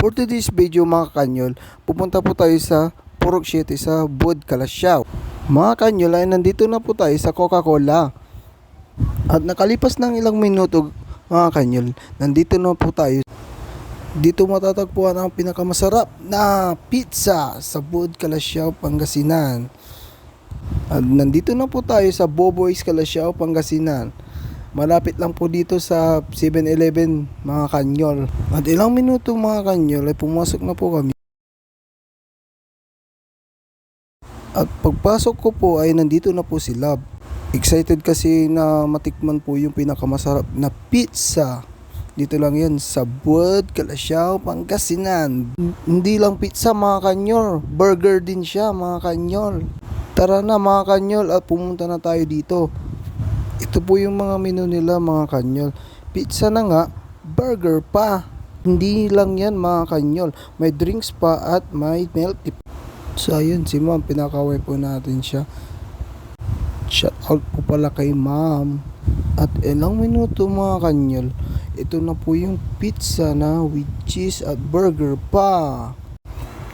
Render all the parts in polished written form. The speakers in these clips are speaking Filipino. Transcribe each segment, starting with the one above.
For today's video mga kanyol, pupunta po tayo sa Purok 7 sa Bud Kalasyaw. Mga kanyol ay nandito na po tayo sa Coca-Cola. At nakalipas ng ilang minuto mga kanyol, nandito na po tayo. Dito matatagpuan ang pinakamasarap na pizza sa Bud Kalasyaw, Pangasinan. At nandito na po tayo sa Boboy's Kalasyaw, Pangasinan. Malapit lang po dito sa 7-Eleven mga kanyol. At ilang minuto mga kanyol ay pumasok na po kami. At pagpasok ko po ay nandito na po si Love. Excited kasi na matikman po yung pinakamasarap na pizza. Dito lang yan sa Bud Kalasyaw, Pangasinan. Hindi lang pizza mga kanyol, burger din siya mga kanyol. Tara na mga kanyol at pumunta na tayo dito. Ito po yung mga menu nila mga kanyol. Pizza na nga, burger pa. Hindi lang yan mga kanyol. May drinks pa at may milk tea. So ayun si ma'am, pinakaway po natin siya. Shout out po pala kay ma'am. At ilang minuto mga kanyol, ito na po yung pizza na with cheese at burger pa.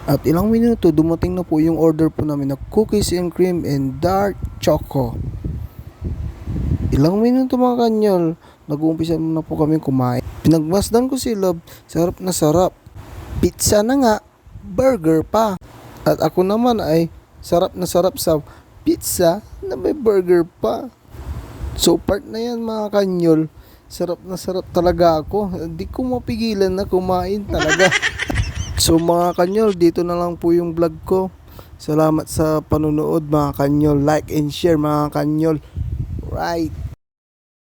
At ilang minuto, dumating na po yung order po namin na cookies and cream and dark choco. Ilang minuto mga kanyol, nag-uumpisa na po kami kumain. Pinagmasdan ko si Love, sarap na sarap. Pizza na nga, burger pa. At ako naman ay sarap na sarap sa pizza na may burger pa. So part na yan mga kanyol, sarap na sarap talaga ako. Hindi ko mapigilan na kumain talaga. So mga kanyol, dito na lang po yung vlog ko. Salamat sa panonood mga kanyol. Like and share mga kanyol. Right.